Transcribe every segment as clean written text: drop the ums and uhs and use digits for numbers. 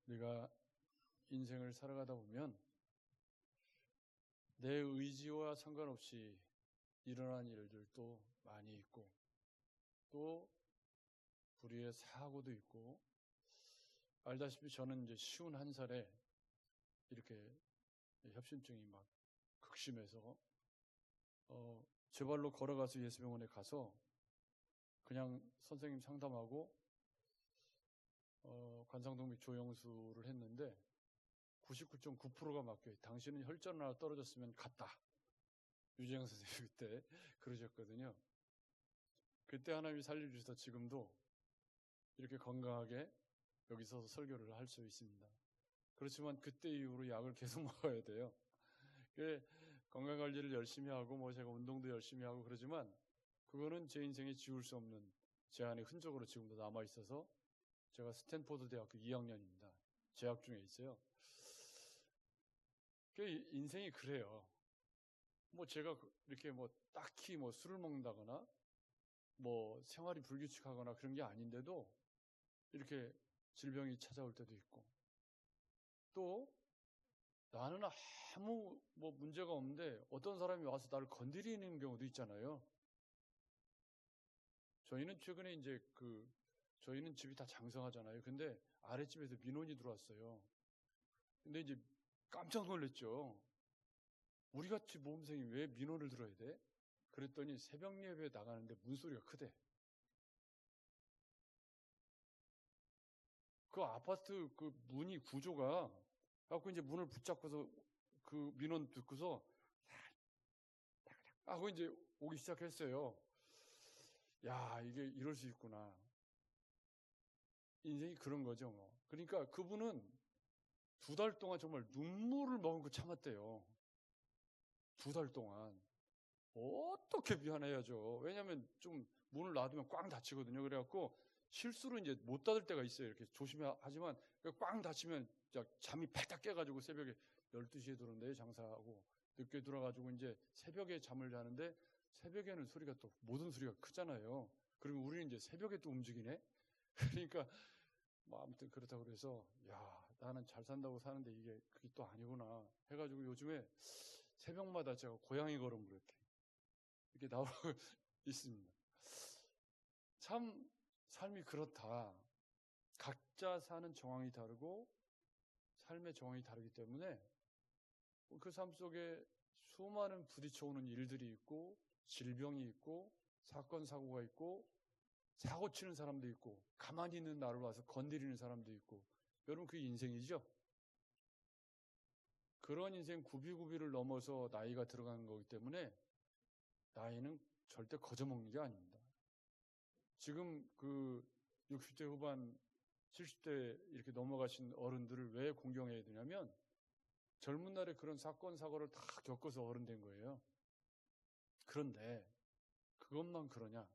우리가 인생을 살아가다 보면 내 의지와 상관없이 일어난 일들도 많이 있고, 또 불의의 사고도 있고, 알다시피 저는 이제 51살에 이렇게 협심증이 막 극심해서 제 발로 걸어가서 예수병원에 가서 그냥 선생님 상담하고 관상동 및 조영수를 했는데 99.9%가 막혀요. 당신은 혈전 하나 떨어졌으면 갔다. 유재영 선생님이 그때 그러셨거든요. 그때 하나님이 살려주셔서 지금도 이렇게 건강하게 여기 서서 설교를 할 수 있습니다. 그렇지만 그때 이후로 약을 계속 먹어야 돼요. 건강관리를 열심히 하고 제가 운동도 열심히 하고 그러지만 그거는 제 인생에 지울 수 없는 제 안의 흔적으로 지금도 남아있어서 제가 스탠포드 대학교 2학년입니다. 재학 중에 있어요. 인생이 그래요. 제가 이렇게 딱히 술을 먹는다거나 생활이 불규칙하거나 그런 게 아닌데도 이렇게 질병이 찾아올 때도 있고, 또 나는 아무 문제가 없는데 어떤 사람이 와서 나를 건드리는 경우도 있잖아요. 저희는 최근에 이제 저희는 집이 다 장성하잖아요. 근데 아랫집에서 민원이 들어왔어요. 근데 이제 깜짝 놀랐죠. 우리같이 모험생이 왜 민원을 들어야 돼? 그랬더니 새벽 예배에 나가는데 문소리가 크대. 그 아파트 그 문이 구조가 갖고 이제 문을 붙잡고서 그 민원 듣고서 하고 이제 오기 시작했어요. 야, 이게 이럴 수 있구나. 인생이 그런 거죠. 그러니까 그분은 2달 동안 정말 눈물을 머금고 참았대요. 2달 동안. 어떻게 미안해야죠. 왜냐면 좀 문을 놔두면 꽝 닫히거든요. 그래갖고 실수로 이제 못 닫을 때가 있어요. 이렇게 조심하지만 꽝 닫히면 잠이 팔딱 깨가지고 새벽에 12시에 들어오는데 장사하고 늦게 들어가지고 이제 새벽에 잠을 자는데 새벽에는 소리가 또 모든 소리가 크잖아요. 그리고 우리는 이제 새벽에 또 움직이네. 그러니까 아무튼 그렇다고 그래서 야, 나는 잘 산다고 사는데 그게 또 아니구나 해가지고 요즘에 새벽마다 제가 고양이 걸음으로 이렇게 나오고 있습니다. 참 삶이 그렇다. 각자 사는 정황이 다르고 삶의 정황이 다르기 때문에 그 삶 속에 수많은 부딪혀오는 일들이 있고 질병이 있고 사건 사고가 있고 사고 치는 사람도 있고 가만히 있는 나를 와서 건드리는 사람도 있고, 여러분 그게 인생이죠. 그런 인생 구비구비를 넘어서 나이가 들어가는 거기 때문에 나이는 절대 거저먹는 게 아닙니다. 지금 60대 후반 70대 이렇게 넘어가신 어른들을 왜 공경해야 되냐면 젊은 날에 그런 사건 사고를 다 겪어서 어른 된 거예요. 그런데 그것만 그러냐?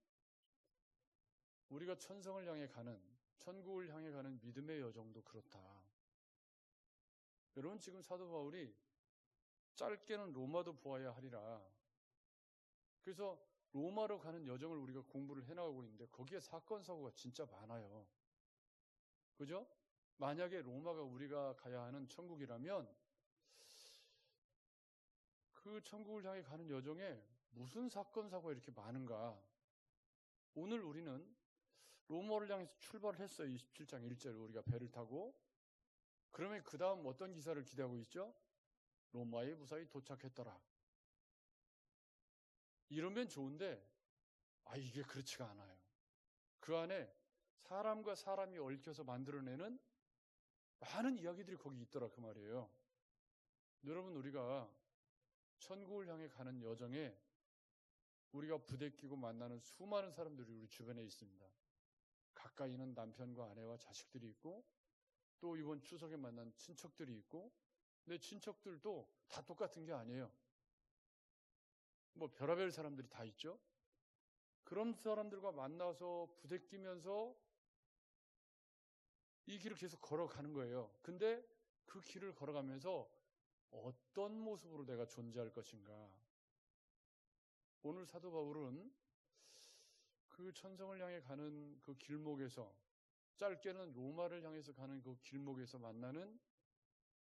우리가 천성을 향해 가는, 천국을 향해 가는 믿음의 여정도 그렇다. 여러분 지금 사도 바울이 짧게는 로마도 보아야 하리라. 그래서 로마로 가는 여정을 우리가 공부를 해나가고 있는데 거기에 사건 사고가 진짜 많아요. 그죠? 만약에 로마가 우리가 가야 하는 천국이라면 그 천국을 향해 가는 여정에 무슨 사건 사고가 이렇게 많은가? 오늘 우리는 로마를 향해서 출발을 했어요. 27장 1절 우리가 배를 타고. 그러면 그 다음 어떤 기사를 기대하고 있죠? 로마에 무사히 도착했더라. 이러면 좋은데 이게 그렇지가 않아요. 그 안에 사람과 사람이 얽혀서 만들어내는 많은 이야기들이 거기 있더라 그 말이에요. 여러분 우리가 천국을 향해 가는 여정에 우리가 부대끼고 만나는 수많은 사람들이 우리 주변에 있습니다. 가까이는 남편과 아내와 자식들이 있고 또 이번 추석에 만난 친척들이 있고, 근데 친척들도 다 똑같은 게 아니에요. 별의별 사람들이 다 있죠. 그런 사람들과 만나서 부대끼면서 이 길을 계속 걸어가는 거예요. 근데 그 길을 걸어가면서 어떤 모습으로 내가 존재할 것인가? 오늘 사도 바울은 그 천성을 향해 가는 그 길목에서 짧게는 로마를 향해서 가는 그 길목에서 만나는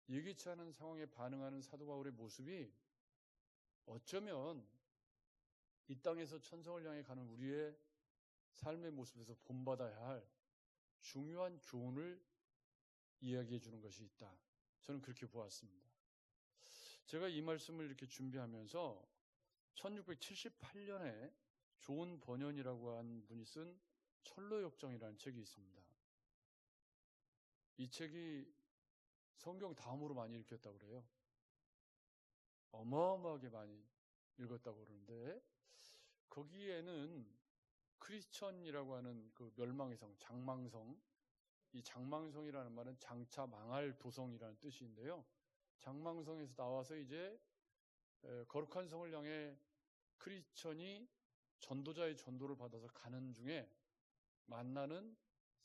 예기치 않은 상황에 반응하는 사도 바울의 모습이 어쩌면 이 땅에서 천성을 향해 가는 우리의 삶의 모습에서 본받아야 할 중요한 교훈을 이야기해 주는 것이 있다. 저는 그렇게 보았습니다. 제가 이 말씀을 이렇게 준비하면서 1678년에 존 버년이라고 한 분이 쓴 철로역정이라는 책이 있습니다. 이 책이 성경 다음으로 많이 읽혔다고 그래요. 어마어마하게 많이 읽었다고 그러는데 거기에는 크리스천이라고 하는 그 멸망의 성, 장망성, 이 장망성이라는 말은 장차 망할 도성이라는 뜻인데요. 장망성에서 나와서 이제 거룩한 성을 향해 크리스천이 전도자의 전도를 받아서 가는 중에 만나는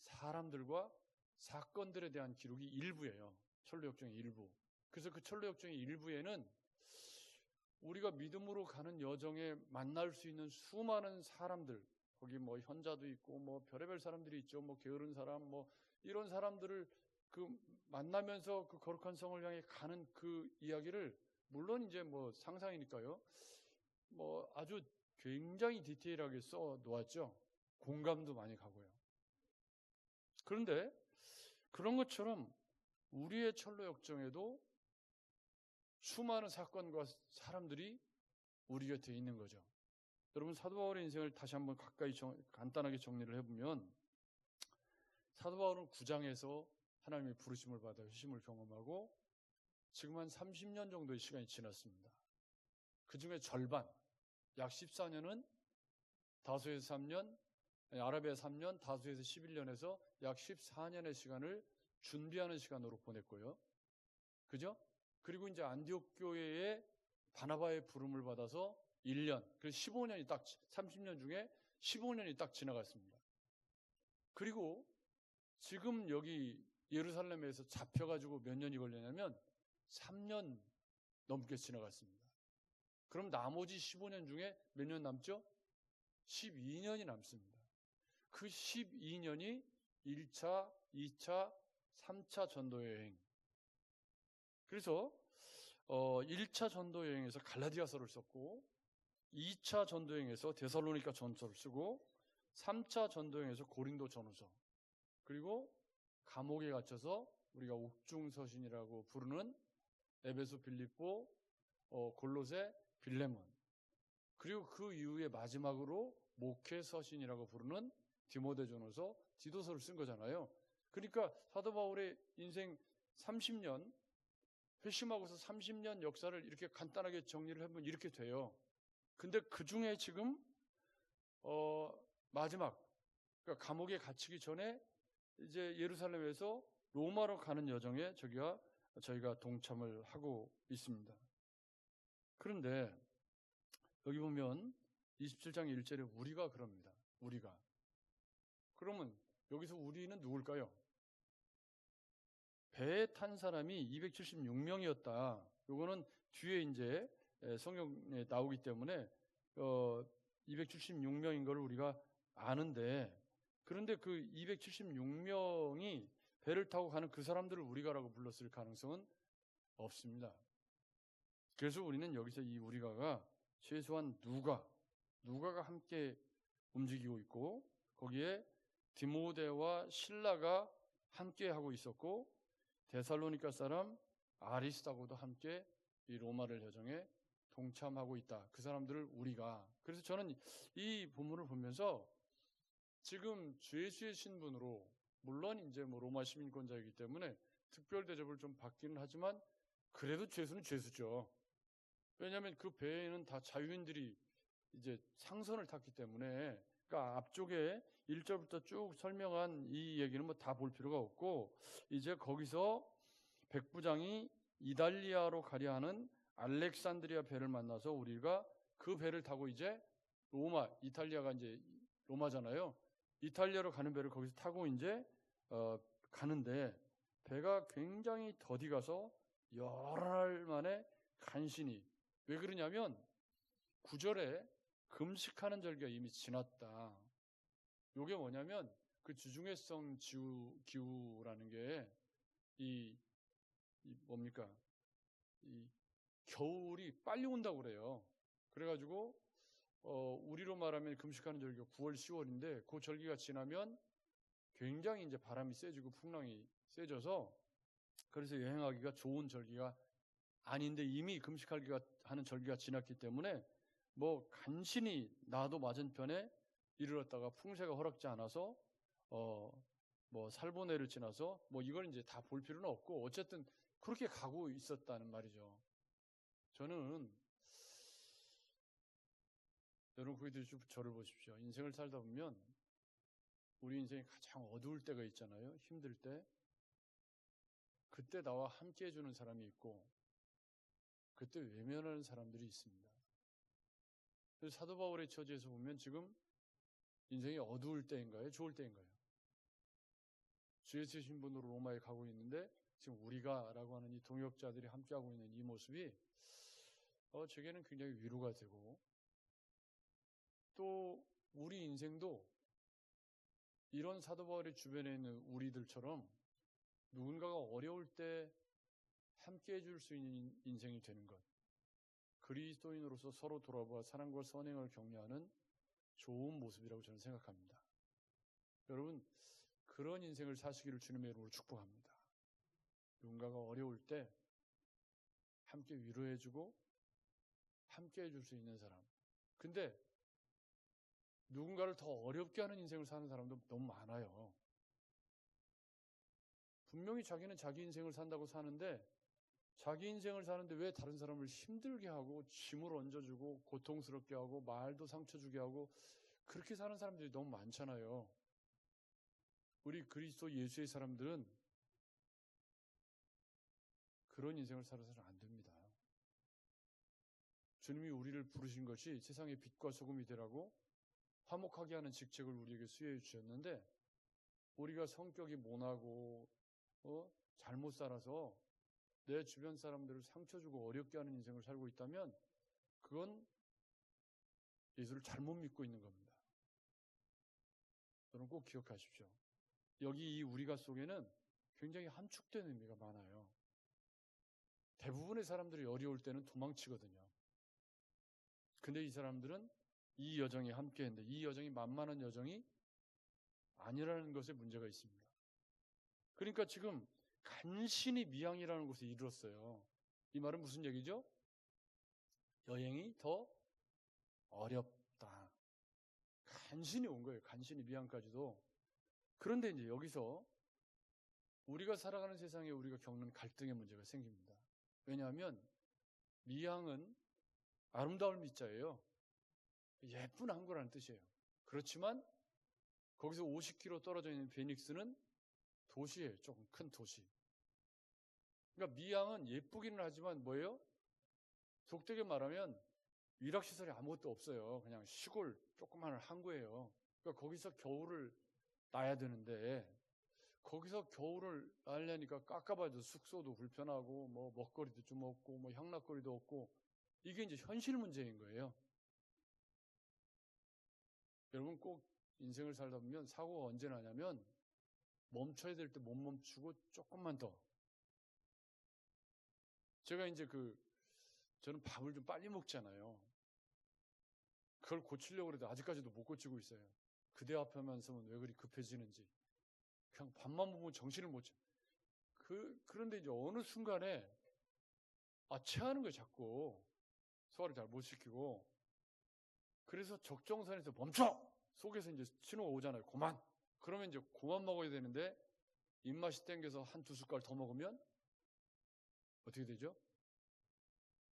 사람들과 사건들에 대한 기록이 일부예요. 철로역정의 일부. 그래서 그 철로역정의 일부에는 우리가 믿음으로 가는 여정에 만날 수 있는 수많은 사람들, 거기 뭐 현자도 있고 뭐 별의별 사람들이 있죠. 뭐 게으른 사람, 뭐 이런 사람들을 그 만나면서 그 거룩한 성을 향해 가는 그 이야기를 물론 이제 뭐 상상이니까요. 뭐 아주 굉장히 디테일하게 써 놓았죠. 공감도 많이 가고요. 그런데 그런 것처럼 우리의 철로 역정에도 수많은 사건과 사람들이 우리 곁에 있는 거죠. 여러분 사도 바울의 인생을 다시 한번 간단하게 정리를 해보면 사도 바울은 9장에서 하나님의 부르심을 받아 회심을 경험하고 지금 한 30년 정도의 시간이 지났습니다. 그 중에 절반, 약 14년은 다소에서 3년, 아라비아 3년, 다소에서 11년에서 약 14년의 시간을 준비하는 시간으로 보냈고요. 그죠? 그리고 이제 안디옥 교회에 바나바의 부름을 받아서 1년, 그래서 15년이 딱 30년 중에 15년이 딱 지나갔습니다. 그리고 지금 여기 예루살렘에서 잡혀가지고 몇 년이 걸렸냐면 3년 넘게 지나갔습니다. 그럼 나머지 15년 중에 몇 년 남죠? 12년이 남습니다. 그 12년이 1차, 2차, 3차 전도여행. 그래서 1차 전도여행에서 갈라디아서를 썼고 2차 전도여행에서 데살로니가 전서를 쓰고 3차 전도여행에서 고린도 전후서, 그리고 감옥에 갇혀서 우리가 옥중서신이라고 부르는 에베소, 빌립보, 골로새, 빌레몬, 그리고 그 이후에 마지막으로 목회서신이라고 부르는 디모데전후서, 디도서를 쓴 거잖아요. 그러니까 사도 바울의 인생 30년, 회심하고서 30년 역사를 이렇게 간단하게 정리를 해보면 이렇게 돼요. 근데 그 중에 지금 마지막, 그러니까 감옥에 갇히기 전에 이제 예루살렘에서 로마로 가는 여정에 저희가 동참을 하고 있습니다. 그런데 여기 보면 27장 1절에 우리가 그럽니다. 우리가. 그러면 여기서 우리는 누굴까요? 배에 탄 사람이 276명이었다. 요거는 뒤에 이제 성경에 나오기 때문에 276명인 걸 우리가 아는데, 그런데 그 276명이 배를 타고 가는 그 사람들을 우리가라고 불렀을 가능성은 없습니다. 그래서 우리는 여기서 이 우리가가 최소한 누가가 함께 움직이고 있고, 거기에 디모데와 실라가 함께 하고 있었고, 데살로니가 사람 아리스다고도 함께 이 로마를 여정에 동참하고 있다. 그 사람들을 우리가. 그래서 저는 이 본문을 보면서 지금 죄수의 신분으로, 물론 이제 뭐 로마 시민권자이기 때문에 특별 대접을 좀 받기는 하지만 그래도 죄수는 죄수죠. 왜냐하면 그 배에는 다 자유인들이 이제 상선을 탔기 때문에, 그러니까 앞쪽에 1절부터 쭉 설명한 이 얘기는 뭐 다 볼 필요가 없고, 이제 거기서 백부장이 이달리아로 가려 하는 알렉산드리아 배를 만나서 우리가 그 배를 타고 이제 로마, 이탈리아가 이제 로마잖아요. 이탈리아로 가는 배를 거기서 타고 이제 가는데, 배가 굉장히 더디 가서 여러 날 만에 간신히, 왜 그러냐면 9절에 금식하는 절기가 이미 지났다. 이게 뭐냐면 그 지중해성 기후라는 게 이 뭡니까? 이 겨울이 빨리 온다고 그래요. 그래가지고 우리로 말하면 금식하는 절기가 9월, 10월인데 그 절기가 지나면 굉장히 이제 바람이 세지고 풍랑이 세져서 그래서 여행하기가 좋은 절기가 아닌데 이미 금식하기가 하는 절기가 지났기 때문에 뭐 간신히 나도 맞은편에 이르렀다가 풍세가 허락지 않아서 뭐 살보네를 지나서 뭐 이걸 이제 다 볼 필요는 없고 어쨌든 그렇게 가고 있었다는 말이죠. 저는 여러분 거기도 좀 저를 보십시오. 인생을 살다 보면 우리 인생이 가장 어두울 때가 있잖아요. 힘들 때. 그때 나와 함께 해주는 사람이 있고 그때 외면하는 사람들이 있습니다. 그래서 사도 바울의 처지에서 보면 지금 인생이 어두울 때인가요? 좋을 때인가요? 주 예수의 신분으로 로마에 가고 있는데 지금 우리가 라고 하는 이 동역자들이 함께하고 있는 이 모습이 제게는 굉장히 위로가 되고 또 우리 인생도 이런 사도 바울의 주변에 있는 우리들처럼 누군가가 어려울 때 함께 해줄 수 있는 인생이 되는 것, 그리스도인으로서 서로 돌아보아 사랑과 선행을 격려하는 좋은 모습이라고 저는 생각합니다. 여러분 그런 인생을 사시기를 주님의 이름으로 축복합니다. 누군가가 어려울 때 함께 위로해주고 함께 해줄 수 있는 사람. 근데 누군가를 더 어렵게 하는 인생을 사는 사람도 너무 많아요. 분명히 자기는 자기 인생을 산다고 사는데 자기 인생을 사는데 왜 다른 사람을 힘들게 하고 짐을 얹어주고 고통스럽게 하고 말도 상처 주게 하고 그렇게 사는 사람들이 너무 많잖아요. 우리 그리스도 예수의 사람들은 그런 인생을 살아서는 안 됩니다. 주님이 우리를 부르신 것이 세상의 빛과 소금이 되라고 화목하게 하는 직책을 우리에게 수여해 주셨는데 우리가 성격이 모나고 잘못 살아서 내 주변 사람들을 상처 주고 어렵게 하는 인생을 살고 있다면 그건 예수를 잘못 믿고 있는 겁니다. 여러분 꼭 기억하십시오. 여기 이 우리가 속에는 굉장히 함축된 의미가 많아요. 대부분의 사람들이 어려울 때는 도망치거든요. 근데 이 사람들은 이 여정에 함께 했는데 이 여정이 만만한 여정이 아니라는 것에 문제가 있습니다. 그러니까 지금 간신히 미양이라는 곳에 이르렀어요. 이 말은 무슨 얘기죠? 여행이 더 어렵다. 간신히 온 거예요. 간신히 미양까지도. 그런데 이제 여기서 우리가 살아가는 세상에 우리가 겪는 갈등의 문제가 생깁니다. 왜냐하면 미양은 아름다울 미자예요. 예쁜 항구라는 뜻이에요. 그렇지만 거기서 50km 떨어져 있는 베닉스는 도시예요. 조금 큰 도시. 그러니까 미양은 예쁘기는 하지만 뭐예요? 속되게 말하면 위락시설이 아무것도 없어요. 그냥 시골 조그마한 항구예요. 그러니까 거기서 겨울을 나야 되는데 거기서 겨울을 나려니까 깝깝하죠. 숙소도 불편하고 뭐 먹거리도 좀 없고 뭐 향락거리도 없고 이게 이제 현실 문제인 거예요. 여러분 꼭 인생을 살다 보면 사고가 언제 나냐면 멈춰야 될 때 못 멈추고 조금만 더. 제가 이제 저는 밥을 좀 빨리 먹잖아요. 그걸 고치려고 해도 아직까지도 못 고치고 있어요. 그대 앞에만서는 왜 그리 급해지는지. 그냥 밥만 먹으면 정신을 못 차. 그런데 이제 어느 순간에 체하는 거예요, 자꾸. 소화를 잘 못 시키고. 그래서 적정선에서 멈춰! 속에서 이제 신호가 오잖아요. 그만! 그러면 이제 그만 먹어야 되는데 입맛이 땡겨서 한 두 숟갈 더 먹으면 어떻게 되죠?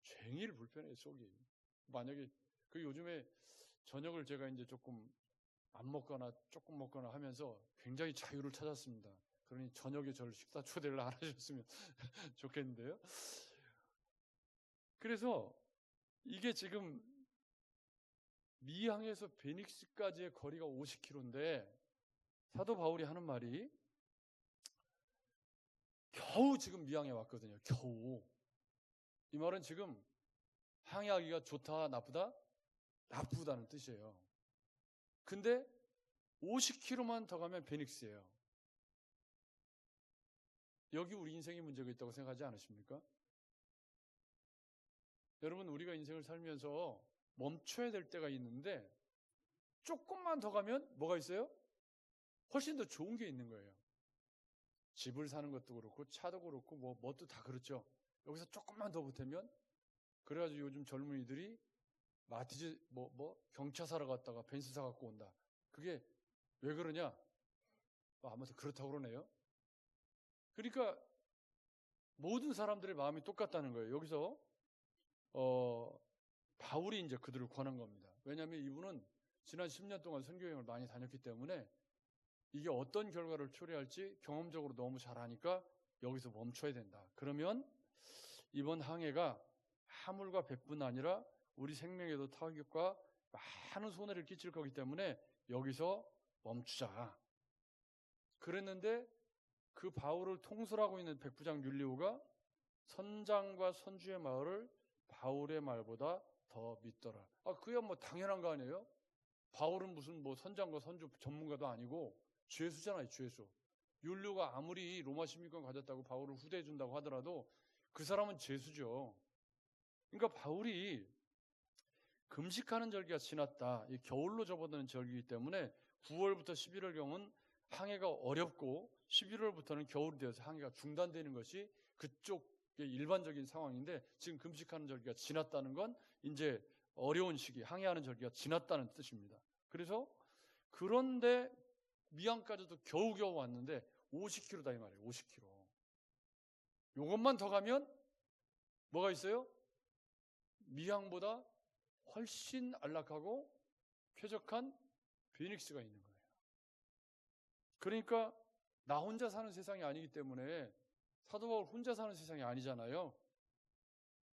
쟁일 불편해요, 속이. 만약에 요즘에 저녁을 제가 이제 조금 안 먹거나 조금 먹거나 하면서 굉장히 자유를 찾았습니다. 그러니 저녁에 저를 식사 초대를 안 하셨으면 좋겠는데요. 그래서 이게 지금 미항에서 베닉스까지의 거리가 50km인데 사도 바울이 하는 말이 겨우 지금 미항에 왔거든요. 겨우. 이 말은 지금 항해하기가 좋다, 나쁘다? 나쁘다는 뜻이에요. 근데 50km만 더 가면 베닉스예요. 여기 우리 인생에 문제가 있다고 생각하지 않으십니까? 여러분, 우리가 인생을 살면서 멈춰야 될 때가 있는데 조금만 더 가면 뭐가 있어요? 훨씬 더 좋은 게 있는 거예요. 집을 사는 것도 그렇고 차도 그렇고 뭣도 다 그렇죠. 여기서 조금만 더 보태면, 그래가지고 요즘 젊은이들이 마티즈 경차 사러 갔다가 벤츠 사 갖고 온다. 그게 왜 그러냐? 아무튼 그렇다고 그러네요. 그러니까 모든 사람들의 마음이 똑같다는 거예요. 여기서 바울이 이제 그들을 권한 겁니다. 왜냐하면 이분은 지난 10년 동안 선교여행을 많이 다녔기 때문에 이게 어떤 결과를 초래할지 경험적으로 너무 잘 아니까 여기서 멈춰야 된다. 그러면 이번 항해가 하물과 배뿐 아니라 우리 생명에도 타격과 많은 손해를 끼칠 거기 때문에 여기서 멈추자. 그랬는데 그 바울을 통솔하고 있는 백부장 율리오가 선장과 선주의 말을 바울의 말보다 더 믿더라. 그야 당연한 거 아니에요? 바울은 무슨 선장과 선주 전문가도 아니고 죄수잖아요, 죄수. 율리오가 아무리 로마 시민권 가졌다고 바울을 후대해 준다고 하더라도 그 사람은 죄수죠. 그러니까 바울이 금식하는 절기가 지났다. 이 겨울로 접어드는 절기이기 때문에 9월부터 11월경은 항해가 어렵고 11월부터는 겨울이 되어서 항해가 중단되는 것이 그쪽의 일반적인 상황인데, 지금 금식하는 절기가 지났다는 건 이제 어려운 시기, 항해하는 절기가 지났다는 뜻입니다. 그래서 그런데 미항까지도 겨우겨우 왔는데 50km다 이 말이에요. 50km. 요것만 더 가면 뭐가 있어요? 미항보다 훨씬 안락하고 쾌적한 피닉스가 있는 거예요. 그러니까 나 혼자 사는 세상이 아니기 때문에, 사도 바울 혼자 사는 세상이 아니잖아요.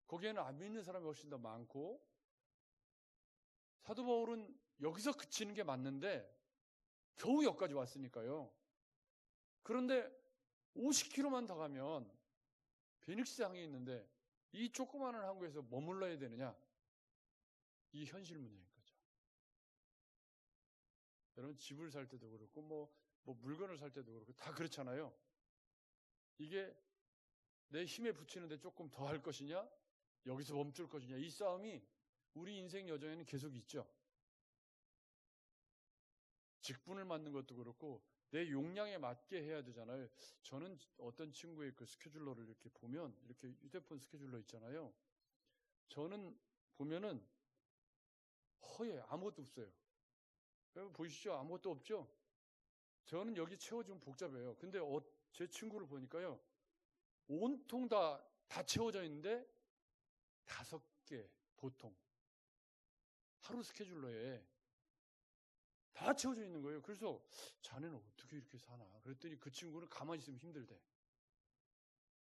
거기에는 안 믿는 사람이 훨씬 더 많고, 사도 바울은 여기서 그치는 게 맞는데 겨우 여기까지 왔으니까요. 그런데 50km만 더 가면 피닉스 항이 있는데 이 조그마한 항구에서 머물러야 되느냐? 이 현실 문제인 거죠. 여러분, 집을 살 때도 그렇고 물건을 살 때도 그렇고 다 그렇잖아요. 이게 내 힘에 붙이는데 조금 더 할 것이냐, 여기서 멈출 것이냐, 이 싸움이 우리 인생 여정에는 계속 있죠. 직분을 맡는 것도 그렇고 내 용량에 맞게 해야 되잖아요. 저는 어떤 친구의 그 스케줄러를 이렇게 보면, 이렇게 휴대폰 스케줄러 있잖아요. 저는 보면은 허예, 아무것도 없어요. 여러분 보이시죠? 아무것도 없죠? 저는 여기 채워주면 복잡해요. 근데 제 친구를 보니까요, 온통 다 채워져 있는데 5개, 보통 하루 스케줄러에 다 채워져 있는 거예요. 그래서 자네는 어떻게 이렇게 사나? 그랬더니 그 친구는 가만히 있으면 힘들대.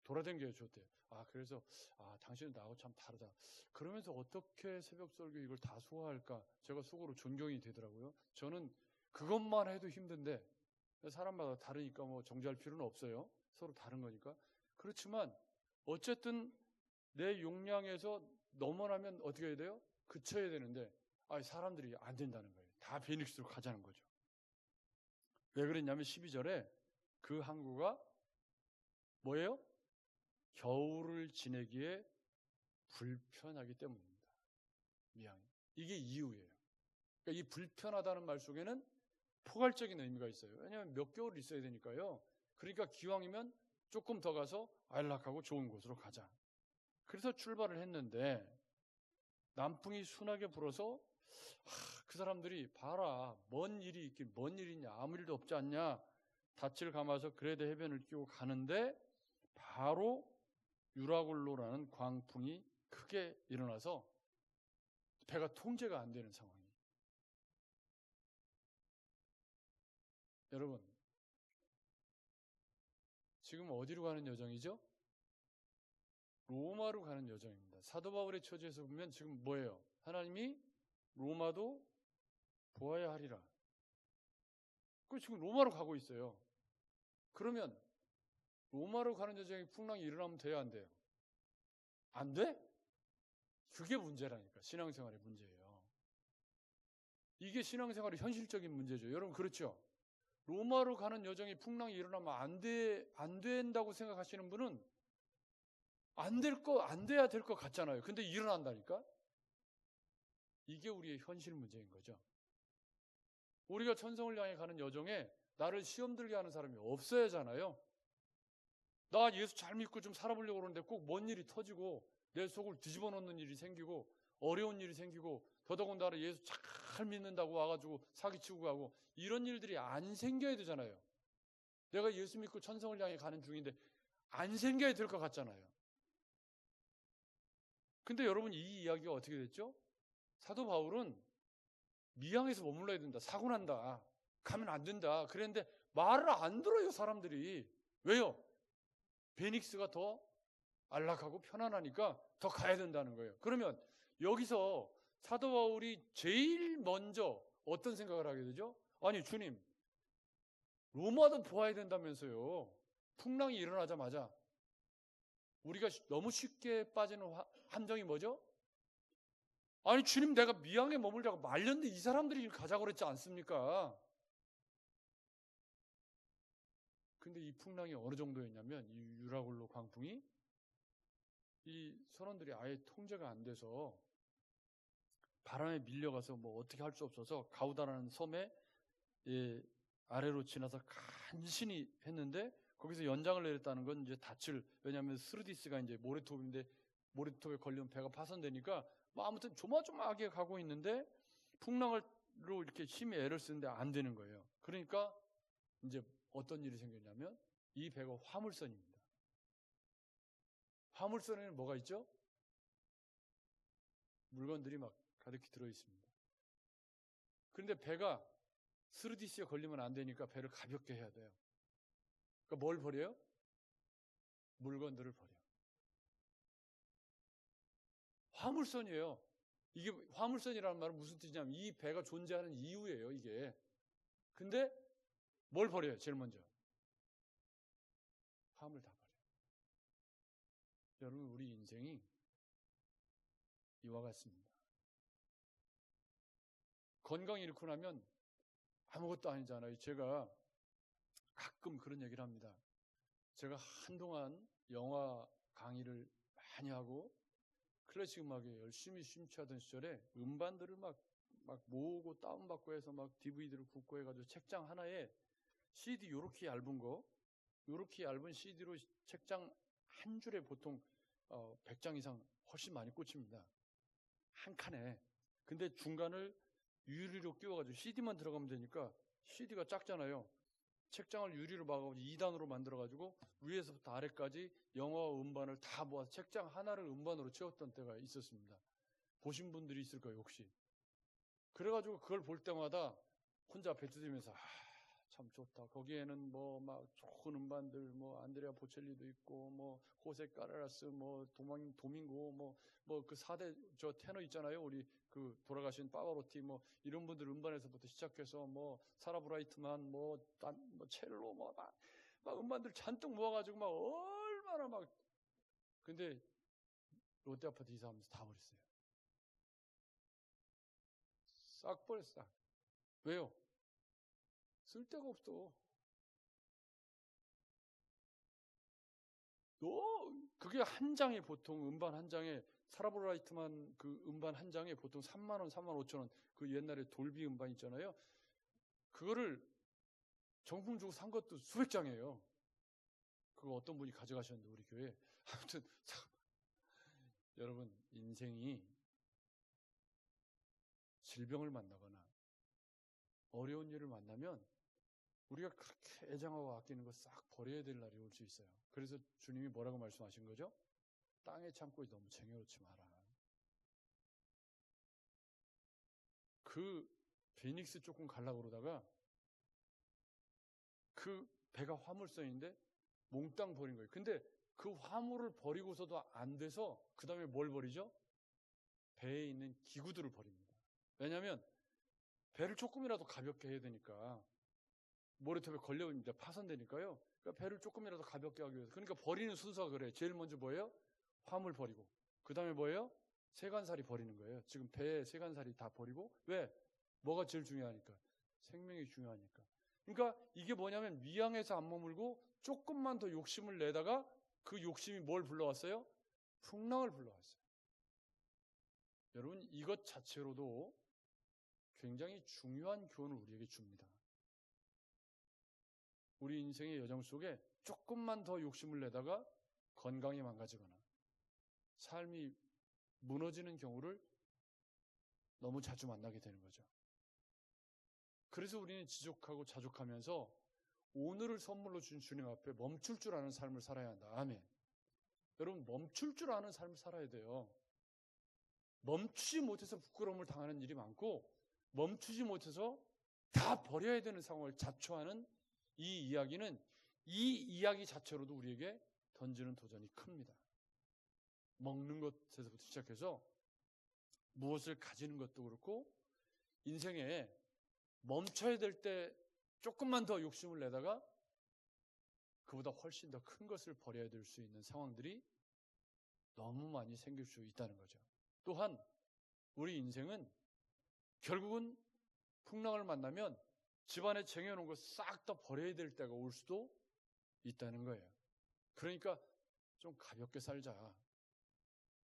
돌아다니게 해줬대. 그래서 당신은 나하고 참 다르다. 그러면서 어떻게 새벽 설교 이걸 다 소화할까? 제가 속으로 존경이 되더라고요. 저는 그것만 해도 힘든데, 사람마다 다르니까 정죄할 필요는 없어요. 서로 다른 거니까. 그렇지만 어쨌든 내 용량에서 넘어나면 어떻게 해야 돼요? 그쳐야 되는데 사람들이 안 된다는 거예요. 다 베닉스로 가자는 거죠. 왜 그랬냐면 12절에 그 항구가 뭐예요? 겨울을 지내기에 불편하기 때문입니다. 미항이. 이게 이유예요. 그러니까 이 불편하다는 말 속에는 포괄적인 의미가 있어요. 왜냐하면 몇 개월 있어야 되니까요. 그러니까 기왕이면 조금 더 가서 안락하고 좋은 곳으로 가자. 그래서 출발을 했는데 남풍이 순하게 불어서 그 사람들이 봐라, 먼 일이 있긴 뭔 일이냐, 아무 일도 없지 않냐, 닻을 감아서 그레데 해변을 끼고 가는데 바로 유라굴로라는 광풍이 크게 일어나서 배가 통제가 안 되는 상황이에요. 여러분, 지금 어디로 가는 여정이죠? 로마로 가는 여정입니다. 사도 바울의 처지에서 보면 지금 뭐예요? 하나님이 로마도 보아야 하리라. 그 지금 로마로 가고 있어요. 그러면 로마로 가는 여정에 풍랑이 일어나면 돼야 안 돼요? 안 돼? 그게 문제라니까. 신앙생활의 문제예요. 이게 신앙생활의 현실적인 문제죠. 여러분 그렇죠? 로마로 가는 여정이 풍랑이 일어나면 안 된다고 생각하시는 분은 안 돼야 될 것 같잖아요. 근데 일어난다니까? 이게 우리의 현실 문제인 거죠. 우리가 천성을 향해 가는 여정에 나를 시험 들게 하는 사람이 없어야 하잖아요. 나 예수 잘 믿고 좀 살아보려고 그러는데 꼭 뭔 일이 터지고 내 속을 뒤집어 놓는 일이 생기고 어려운 일이 생기고 더더군다나 예수 잘 믿는다고 와가지고 사기치고 가고 이런 일들이 안 생겨야 되잖아요. 내가 예수 믿고 천성을 향해 가는 중인데 안 생겨야 될 것 같잖아요. 근데 여러분 이 이야기가 어떻게 됐죠? 사도 바울은 미항에서 머물러야 된다. 사고 난다. 가면 안 된다. 그랬는데 말을 안 들어요, 사람들이. 왜요? 베닉스가 더 안락하고 편안하니까 더 가야 된다는 거예요. 그러면 여기서 사도 바울이 제일 먼저 어떤 생각을 하게 되죠? 아니 주님, 로마도 보아야 된다면서요. 풍랑이 일어나자마자 우리가 너무 쉽게 빠지는 함정이 뭐죠? 아니 주님, 내가 미항에 머물자고 말렸는데 이 사람들이 가자고 그랬지 않습니까? 근데 이 풍랑이 어느 정도였냐면 이 유라굴로 광풍이 이 선원들이 아예 통제가 안 돼서 바람에 밀려가서 뭐 어떻게 할 수 없어서 가우다라는 섬에 아래로 지나서 간신히 했는데 거기서 연장을 내렸다는 건 이제 왜냐하면 스르디스가 이제 모래톱인데 모래톱에 걸리면 배가 파손되니까 뭐 아무튼 조마조마하게 가고 있는데 풍랑으로 이렇게 힘이 애를 쓰는데 안 되는 거예요. 그러니까 이제 어떤 일이 생겼냐면 이 배가 화물선입니다. 화물선에는 뭐가 있죠? 물건들이 막 가득히 들어 있습니다. 그런데 배가 스르디스에 걸리면 안 되니까 배를 가볍게 해야 돼요. 그러니까 뭘 버려요? 물건들을 버려요. 화물선이에요. 이게 화물선이라는 말은 무슨 뜻이냐면 이 배가 존재하는 이유예요, 이게. 근데 뭘 버려요, 제일 먼저? 화물 다 버려요. 여러분, 우리 인생이 이와 같습니다. 건강 잃고 나면 아무것도 아니잖아요. 제가 가끔 그런 얘기를 합니다. 제가 한동안 영화 강의를 많이 하고 클래식 음악에 열심히 심취하던 시절에 음반들을 막 모으고 다운받고 해서 막 DVD를 굽고 해가지고 책장 하나에 CD 요렇게 얇은 CD로 책장 한 줄에 보통 100장 이상 훨씬 많이 꽂힙니다. 한 칸에. 근데 중간을 유리로 끼워가지고 CD만 들어가면 되니까 CD가 작잖아요. 책장을 유리로 막아가지고 2단으로 만들어가지고 위에서부터 아래까지 영화 음반을 다 모아서 책장 하나를 음반으로 채웠던 때가 있었습니다. 보신 분들이 있을 거예요, 혹시. 그래가지고 그걸 볼 때마다 혼자 뱉으면서 참 좋다. 거기에는 뭐 막 좋은 음반들 뭐 안드레아 보첼리도 있고 뭐 호세 카레라스 뭐 도밍고 뭐 그 4대 저 테너 있잖아요. 우리 그 돌아가신 파바로티 뭐 이런 분들 음반에서부터 시작해서 뭐 사라 브라이트만 뭐 첼로 막 음반들 잔뜩 모아가지고 막 얼마나 막 근데 롯데 아파트 이사하면서 다 버렸어요. 싹 버렸어. 싹. 왜요? 쓸 데가 없어. 그게 한 장에 보통 음반 한 장에 사라브라이트만 그 음반 한 장에 보통 3만 원, 3만 5천 원 그 옛날에 돌비 음반 있잖아요. 그거를 정품 주고 산 것도 수백 장이에요. 그거 어떤 분이 가져가셨는데 우리 교회. 아무튼 여러분 인생이 질병을 만나거나 어려운 일을 만나면 우리가 그렇게 애정하고 아끼는 거 싹 버려야 될 날이 올 수 있어요. 그래서 주님이 뭐라고 말씀하신 거죠? 땅의 창고에 너무 쟁여놓지 마라. 그 베닉스 조금 가려고 그러다가 그 배가 화물선인데 몽땅 버린 거예요. 근데 그 화물을 버리고서도 안 돼서 그 다음에 뭘 버리죠? 배에 있는 기구들을 버립니다. 왜냐하면 배를 조금이라도 가볍게 해야 되니까 모래톱에 걸려있는 데 파손되니까요. 그러니까 배를 조금이라도 가볍게 하기 위해서. 그러니까 버리는 순서가 그래요. 제일 먼저 뭐예요? 화물 버리고. 그 다음에 뭐예요? 세간살이 버리는 거예요. 지금 배에 세간살이 다 버리고. 왜? 뭐가 제일 중요하니까? 생명이 중요하니까. 그러니까 이게 뭐냐면 미양에서 안 머물고 조금만 더 욕심을 내다가 그 욕심이 뭘 불러왔어요? 풍랑을 불러왔어요. 여러분, 이것 자체로도 굉장히 중요한 교훈을 우리에게 줍니다. 우리 인생의 여정 속에 조금만 더 욕심을 내다가 건강이 망가지거나 삶이 무너지는 경우를 너무 자주 만나게 되는 거죠. 그래서 우리는 지족하고 자족하면서 오늘을 선물로 준 주님 앞에 멈출 줄 아는 삶을 살아야 한다. 아멘. 여러분, 멈출 줄 아는 삶을 살아야 돼요. 멈추지 못해서 부끄러움을 당하는 일이 많고 멈추지 못해서 다 버려야 되는 상황을 자초하는 이 이야기는 이 이야기 자체로도 우리에게 던지는 도전이 큽니다. 먹는 것에서부터 시작해서 무엇을 가지는 것도 그렇고 인생에 멈춰야 될 때 조금만 더 욕심을 내다가 그보다 훨씬 더 큰 것을 버려야 될 수 있는 상황들이 너무 많이 생길 수 있다는 거죠. 또한 우리 인생은 결국은 풍랑을 만나면 집안에 쟁여놓은 거 싹 다 버려야 될 때가 올 수도 있다는 거예요. 그러니까 좀 가볍게 살자.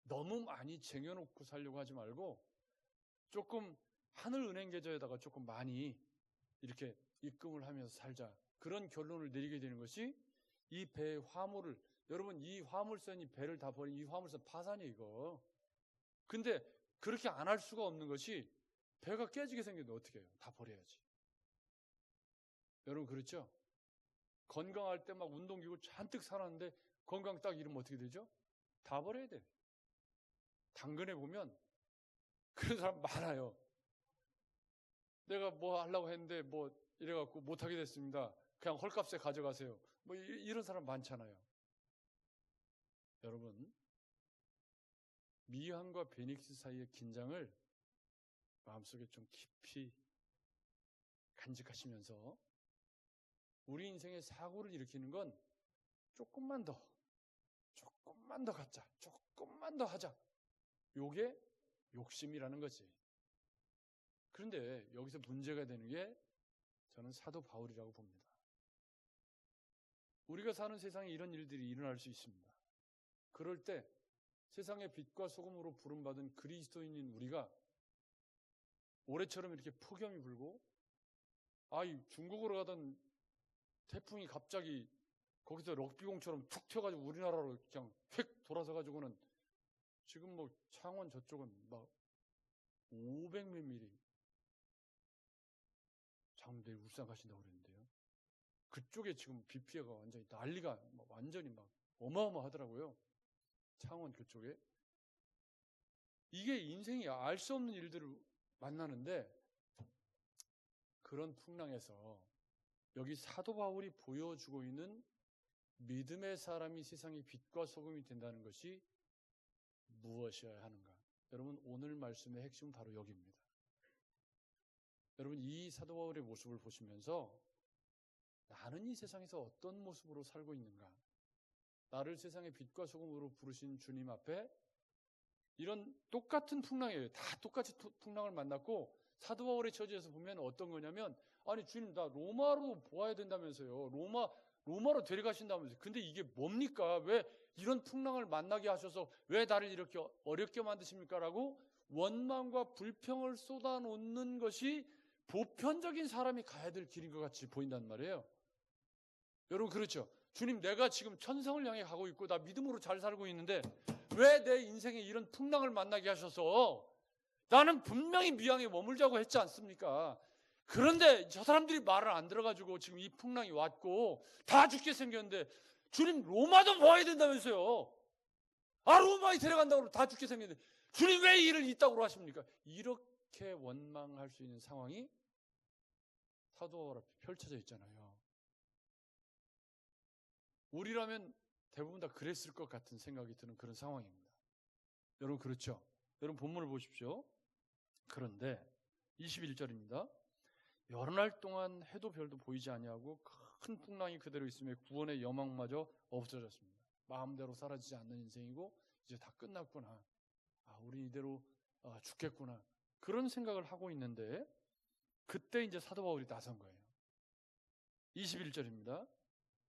너무 많이 쟁여놓고 살려고 하지 말고 조금 하늘은행 계좌에다가 조금 많이 이렇게 입금을 하면서 살자. 그런 결론을 내리게 되는 것이 이 배의 화물을, 여러분 이 화물선이 배를 다 버린 이 화물선 파산이에요 이거. 근데 그렇게 안 할 수가 없는 것이 배가 깨지게 생겼는데 어떻게 해요? 다 버려야지. 여러분 그렇죠? 건강할 때 막 운동기구 잔뜩 사놨는데 건강 딱 이러면 어떻게 되죠? 다 버려야 돼. 당근에 보면 그런 사람 많아요. 내가 뭐 하려고 했는데 뭐 이래갖고 못하게 됐습니다. 그냥 헐값에 가져가세요. 뭐 이런 사람 많잖아요. 여러분, 미항과 베닉스 사이의 긴장을 마음속에 좀 깊이 간직하시면서 우리 인생의 사고를 일으키는 건 조금만 더 갖자, 조금만 더 하자. 요게 욕심이라는 거지. 그런데 여기서 문제가 되는 게 저는 사도 바울이라고 봅니다. 우리가 사는 세상에 이런 일들이 일어날 수 있습니다. 그럴 때 세상의 빛과 소금으로 부름받은 그리스도인인 우리가 올해처럼 이렇게 폭염이 불고 중국으로 가던 태풍이 갑자기 거기서 럭비공처럼 툭 튀어가지고 우리나라로 그냥 휙 돌아서가지고는 지금 뭐 창원 저쪽은 막 500몇 미리 장군들이 울산 가신다고 그랬는데요. 그쪽에 지금 비 피해가 완전히 난리가 완전히 막 어마어마하더라고요. 창원 그쪽에. 이게 인생이 알 수 없는 일들을 만나는데 그런 풍랑에서 여기 사도 바울이 보여주고 있는 믿음의 사람이 세상의 빛과 소금이 된다는 것이 무엇이어야 하는가? 여러분 오늘 말씀의 핵심은 바로 여기입니다. 여러분 이 사도 바울의 모습을 보시면서 나는 이 세상에서 어떤 모습으로 살고 있는가? 나를 세상의 빛과 소금으로 부르신 주님 앞에 이런 똑같은 풍랑이에요. 다 똑같이 풍랑을 만났고 사도 바울의 처지에서 보면 어떤 거냐면 아니 주님 나 로마로 보아야 된다면서요. 로마로 데려가신다면서요. 근데 이게 뭡니까? 왜 이런 풍랑을 만나게 하셔서 왜 나를 이렇게 어렵게 만드십니까? 라고 원망과 불평을 쏟아놓는 것이 보편적인 사람이 가야 될 길인 것 같이 보인단 말이에요. 여러분 그렇죠? 주님 내가 지금 천성을 향해 가고 있고 나 믿음으로 잘 살고 있는데 왜 내 인생에 이런 풍랑을 만나게 하셔서 나는 분명히 미양에 머물자고 했지 않습니까? 그런데 저 사람들이 말을 안 들어가지고 지금 이 풍랑이 왔고 다 죽게 생겼는데 주님 로마도 모아야 된다면서요. 로마에 데려간다고 다 죽게 생겼는데 주님 왜 일을 이따구로 하십니까? 이렇게 원망할 수 있는 상황이 사도 바울 앞에 펼쳐져 있잖아요. 우리라면 대부분 다 그랬을 것 같은 생각이 드는 그런 상황입니다. 여러분 그렇죠? 여러분 본문을 보십시오. 그런데 21절입니다. 여러 날 동안 해도 별도 보이지 아니하고 큰 풍랑이 그대로 있으며 구원의 여망마저 없어졌습니다. 마음대로 사라지지 않는 인생이고 이제 다 끝났구나. 우리 이대로 죽겠구나. 그런 생각을 하고 있는데 그때 이제 사도 바울이 나선 거예요. 21절입니다.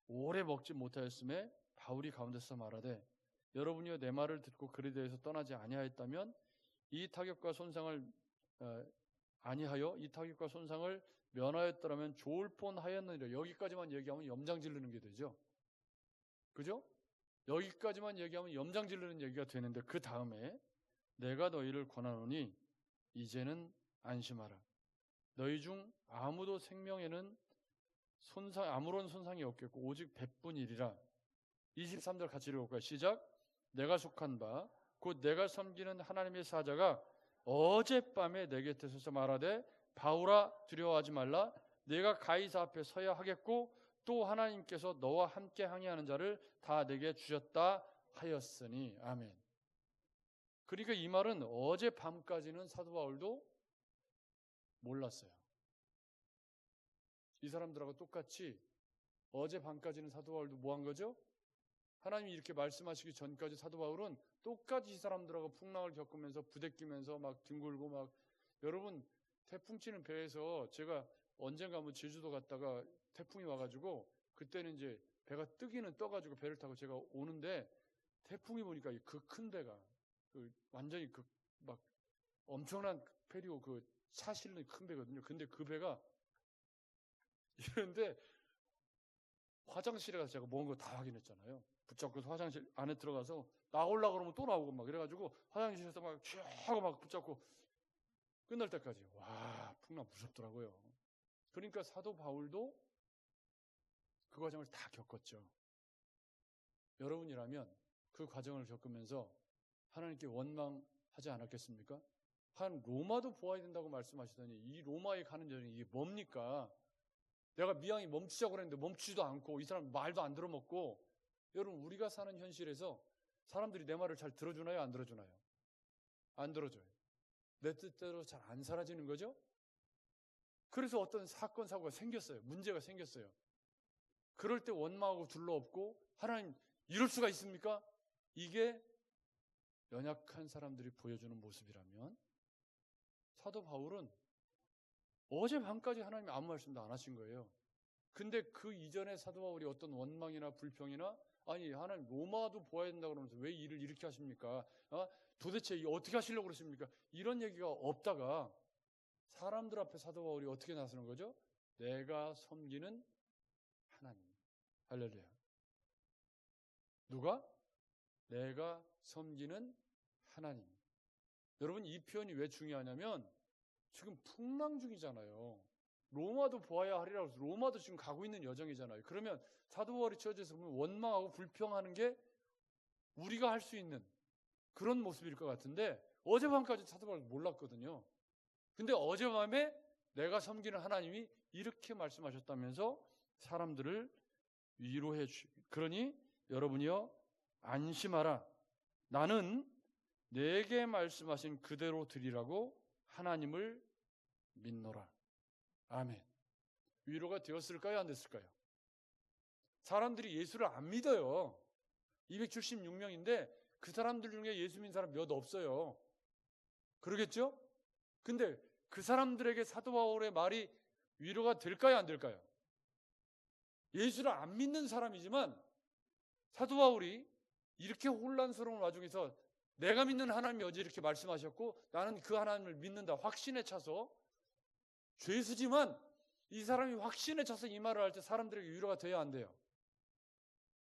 오래 먹지 못하였음에 바울이 가운데서 말하되 여러분이여 내 말을 듣고 그리 대해서 떠나지 아니하였다면 이 타격과 손상을 면하였더라면 좋을 뻔하였느니라. 여기까지만 얘기하면 염장 지르는 게 되죠. 그죠? 여기까지만 얘기하면 염장 지르는 얘기가 되는데 그 다음에 내가 너희를 권하노니 이제는 안심하라. 너희 중 아무도 생명에는 아무런 손상이 없겠고 오직 배뿐이리라. 23절 같이 읽어볼까요? 시작. 내가 속한 바 곧 내가 섬기는 하나님의 사자가 어젯밤에 내 곁에 서서 말하되 바울아 두려워하지 말라. 내가 가이사 앞에 서야 하겠고 또 하나님께서 너와 함께 항해하는 자를 다 내게 주셨다 하였으니. 아멘. 그러니까 이 말은 어젯밤까지는 사도 바울도 몰랐어요. 이 사람들하고 똑같이 어젯밤까지는 사도 바울도 뭐 한 거죠? 하나님이 이렇게 말씀하시기 전까지 사도 바울은 똑같이 이 사람들하고 풍랑을 겪으면서 부대끼면서 막 뒹굴고 막. 여러분 태풍 치는 배에서 제가 언젠가 한번 제주도 갔다가 태풍이 와가지고 그때는 이제 배가 뜨기는 떠가지고 배를 타고 제가 오는데 태풍이 보니까 그 큰 배가 완전히 막 엄청난 페리오 차 실는 큰 배거든요. 근데 그 배가 이런데 화장실에 가서 제가 먹은 거 다 확인했잖아요. 붙잡고 화장실 안에 들어가서 나오려고 그러면 또 나오고 막 이래가지고 화장실에서 막 쭉 하고 막 붙잡고 끝날 때까지. 와, 풍랑 무섭더라고요. 그러니까 사도 바울도 그 과정을 다 겪었죠. 여러분이라면 그 과정을 겪으면서 하나님께 원망하지 않았겠습니까? 한 로마도 보아야 된다고 말씀하시더니 이 로마에 가는 여정이 이게 뭡니까? 내가 미항이 멈추자고 그랬는데 멈추지도 않고 이 사람 말도 안 들어먹고. 여러분 우리가 사는 현실에서 사람들이 내 말을 잘 들어주나요? 안 들어주나요? 안 들어줘요. 내 뜻대로 잘 안 사라지는 거죠? 그래서 어떤 사건 사고가 생겼어요. 문제가 생겼어요. 그럴 때 원망하고 둘러엎고 하나님 이럴 수가 있습니까? 이게 연약한 사람들이 보여주는 모습이라면 사도 바울은 어젯밤까지 하나님이 아무 말씀도 안 하신 거예요. 근데 그 이전에 사도 바울이 어떤 원망이나 불평이나 아니 하나님 로마도 보아야 된다고 그러면서 왜 일을 이렇게 하십니까? 도대체 어떻게 하시려고 그러십니까? 이런 얘기가 없다가 사람들 앞에 사도 바울이 어떻게 나서는 거죠? 내가 섬기는 하나님. 할렐루야. 누가? 내가 섬기는 하나님. 여러분 이 표현이 왜 중요하냐면 지금 풍랑 중이잖아요. 로마도 보아야 하리라고 해서 로마도 지금 가고 있는 여정이잖아요. 그러면 사도 바울이 처해져서 보면 원망하고 불평하는 게 우리가 할 수 있는 그런 모습일 것 같은데 어젯밤까지 사도 바울이 몰랐거든요. 근데 어젯밤에 내가 섬기는 하나님이 이렇게 말씀하셨다면서 사람들을 위로해 그러니 여러분이여 안심하라. 나는 내게 말씀하신 그대로 드리라고 하나님을 믿노라. 아멘. 위로가 되었을까요? 안 됐을까요? 사람들이 예수를 안 믿어요. 276명인데 그 사람들 중에 예수 믿는 사람 몇 없어요. 그러겠죠? 근데 그 사람들에게 사도 바울의 말이 위로가 될까요? 안 될까요? 예수를 안 믿는 사람이지만 사도 바울이 이렇게 혼란스러운 와중에서 내가 믿는 하나님이 어제 이렇게 말씀하셨고 나는 그 하나님을 믿는다 확신에 차서 죄수지만 이 사람이 확신에 차서 이 말을 할 때 사람들에게 위로가 돼야 안 돼요?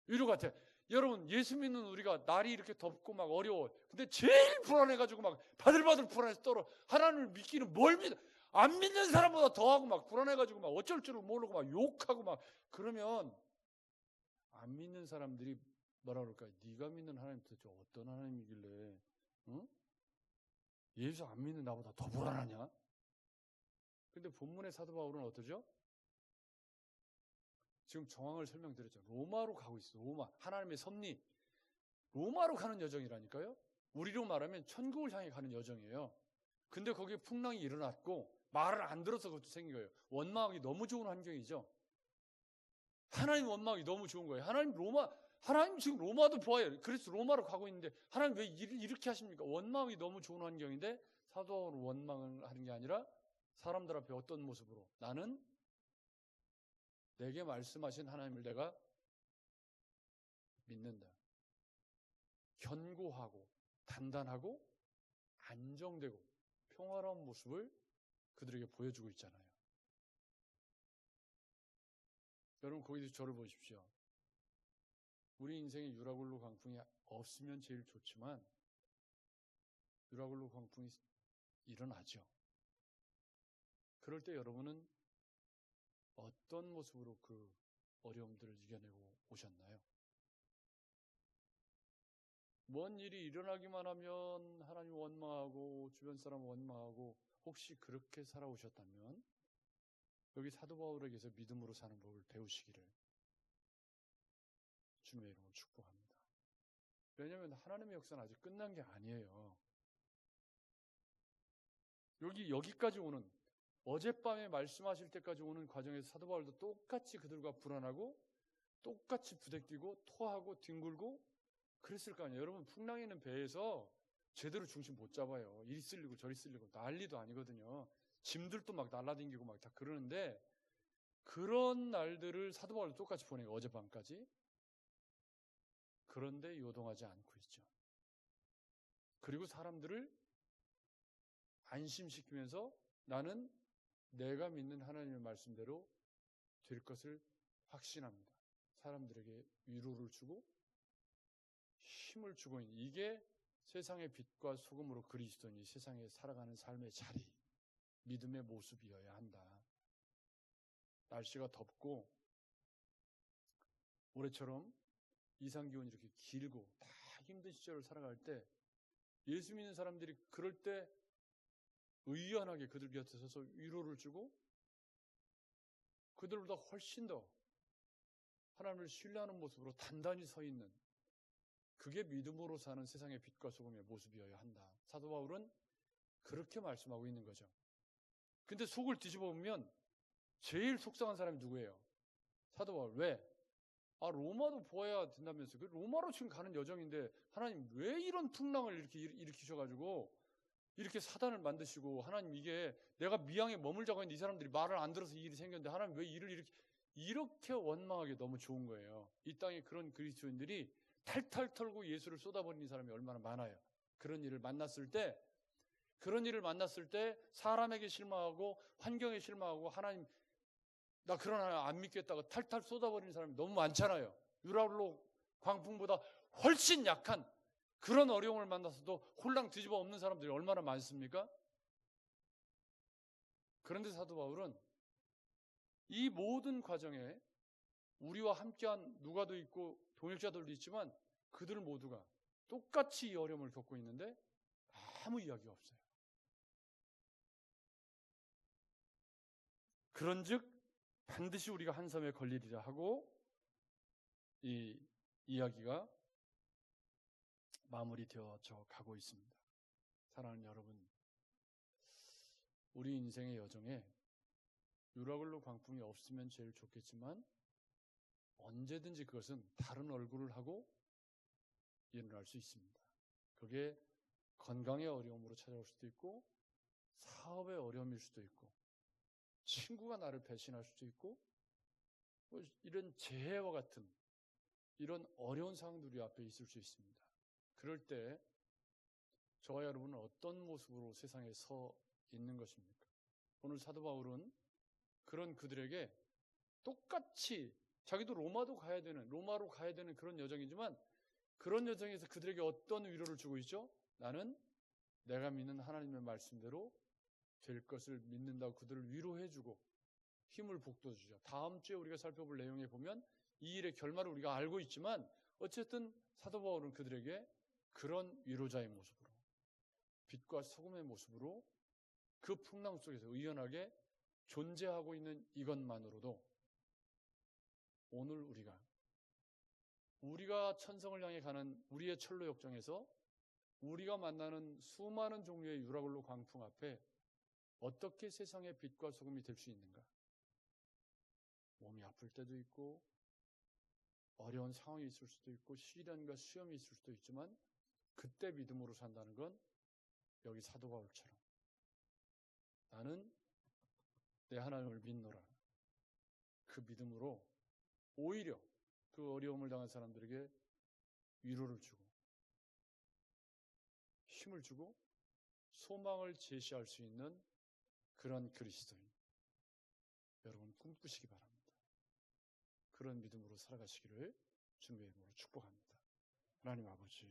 위로가 돼. 여러분 예수 믿는 우리가 날이 이렇게 덥고 막 어려워. 근데 제일 불안해가지고 막 바들바들 불안해서 떨어. 하나님을 믿기는 뭘 믿어? 안 믿는 사람보다 더하고 막 불안해가지고 막 어쩔 줄을 모르고 막 욕하고 막 그러면 안 믿는 사람들이 뭐라 그럴까요? 네가 믿는 하나님 도대체 어떤 하나님이길래 응? 예수 안 믿는 나보다 더 불안하냐? 근데 본문의 사도 바울은 어떠죠? 지금 정황을 설명드렸죠. 로마로 가고 있어요. 로마. 하나님의 섭리. 로마로 가는 여정이라니까요. 우리로 말하면 천국을 향해 가는 여정이에요. 근데 거기에 풍랑이 일어났고 말을 안 들어서 그것도 생긴 거예요. 원망하기 너무 좋은 환경이죠. 하나님 원망하기 너무 좋은 거예요. 하나님 지금 로마도 보아요. 그래서 로마로 가고 있는데 하나님 왜 이렇게 하십니까? 원망하기 너무 좋은 환경인데 사도 바울은 원망을 하는 게 아니라 사람들 앞에 어떤 모습으로? 나는 내게 말씀하신 하나님을 내가 믿는다. 견고하고 단단하고 안정되고 평화로운 모습을 그들에게 보여주고 있잖아요. 여러분 거기서 저를 보십시오. 우리 인생에 유라굴로 광풍이 없으면 제일 좋지만 유라굴로 광풍이 일어나죠. 그럴 때 여러분은 어떤 모습으로 그 어려움들을 이겨내고 오셨나요? 뭔 일이 일어나기만 하면 하나님 원망하고 주변 사람 원망하고 혹시 그렇게 살아오셨다면 여기 사도 바울에게서 믿음으로 사는 법을 배우시기를 주님의 이름으로 축복합니다. 왜냐하면 하나님의 역사는 아직 끝난 게 아니에요. 여기까지 오는 어젯밤에 말씀하실 때까지 오는 과정에서 사도 바울도 똑같이 그들과 불안하고 똑같이 부대끼고 토하고 뒹굴고 그랬을 거 아니에요. 여러분 풍랑이 있는 배에서 제대로 중심 못 잡아요. 이리 쓸리고 저리 쓸리고 난리도 아니거든요. 짐들도 막 날라다니고 막 다 그러는데 그런 날들을 사도 바울도 똑같이 보내요. 어젯밤까지. 그런데 요동하지 않고 있죠. 그리고 사람들을 안심시키면서 나는 내가 믿는 하나님의 말씀대로 될 것을 확신합니다. 사람들에게 위로를 주고 힘을 주고 있는 이게 세상의 빛과 소금으로 그리스도인이 세상에 살아가는 삶의 자리, 믿음의 모습이어야 한다. 날씨가 덥고 올해처럼 이상기온이 이렇게 길고 다 힘든 시절을 살아갈 때 예수 믿는 사람들이 그럴 때 의연하게 그들 곁에 서서 위로를 주고 그들보다 훨씬 더 하나님을 신뢰하는 모습으로 단단히 서 있는 그게 믿음으로 사는 세상의 빛과 소금의 모습이어야 한다. 사도 바울은 그렇게 말씀하고 있는 거죠. 근데 속을 뒤집어 보면 제일 속상한 사람이 누구예요? 사도 바울. 왜? 로마도 보아야 된다면서. 로마로 지금 가는 여정인데 하나님 왜 이런 풍랑을 이렇게 일으키셔가지고 이렇게 사단을 만드시고 하나님 이게 내가 미양에 머물자고 했는데 이 사람들이 말을 안 들어서 이 일이 생겼는데 하나님 왜 일을 이렇게 원망하기 너무 좋은 거예요. 이 땅에 그런 그리스도인들이 탈탈 털고 예수를 쏟아버리는 사람이 얼마나 많아요. 그런 일을 만났을 때 사람에게 실망하고 환경에 실망하고 하나님 나 그런 하나님 안 믿겠다고 탈탈 쏟아버리는 사람이 너무 많잖아요. 유라굴로 광풍보다 훨씬 약한 그런 어려움을 만나서도 홀랑 뒤집어 엎는 사람들이 얼마나 많습니까? 그런데 사도 바울은 이 모든 과정에 우리와 함께한 누가도 있고 동역자들도 있지만 그들 모두가 똑같이 이 어려움을 겪고 있는데 아무 이야기가 없어요. 그런즉 반드시 우리가 한 섬에 걸리리라 하고 이 이야기가 마무리되어져 가고 있습니다. 사랑하는 여러분, 우리 인생의 여정에 유라굴로 광풍이 없으면 제일 좋겠지만 언제든지 그것은 다른 얼굴을 하고 일어날 수 있습니다. 그게 건강의 어려움으로 찾아올 수도 있고 사업의 어려움일 수도 있고 친구가 나를 배신할 수도 있고 이런 재해와 같은 이런 어려운 상황들이 앞에 있을 수 있습니다. 그럴 때 저와 여러분은 어떤 모습으로 세상에 서 있는 것입니까? 오늘 사도 바울은 그런 그들에게 똑같이 자기도 로마로 가야 되는 그런 여정이지만 그런 여정에서 그들에게 어떤 위로를 주고 있죠? 나는 내가 믿는 하나님의 말씀대로 될 것을 믿는다고 그들을 위로해주고 힘을 북돋주죠. 다음 주에 우리가 살펴볼 내용에 보면 이 일의 결말을 우리가 알고 있지만 어쨌든 사도 바울은 그들에게 그런 위로자의 모습으로 빛과 소금의 모습으로 그 풍랑 속에서 의연하게 존재하고 있는 이것만으로도 오늘 우리가 천성을 향해 가는 우리의 철로 역정에서 우리가 만나는 수많은 종류의 유라굴로 광풍 앞에 어떻게 세상의 빛과 소금이 될 수 있는가? 몸이 아플 때도 있고 어려운 상황이 있을 수도 있고 시련과 시험이 있을 수도 있지만 그때 믿음으로 산다는 건 여기 사도 바울처럼 나는 내 하나님을 믿노라. 그 믿음으로 오히려 그 어려움을 당한 사람들에게 위로를 주고 힘을 주고 소망을 제시할 수 있는 그런 그리스도인 여러분 꿈꾸시기 바랍니다. 그런 믿음으로 살아가시기를 주님의 이름으로 축복합니다. 하나님 아버지,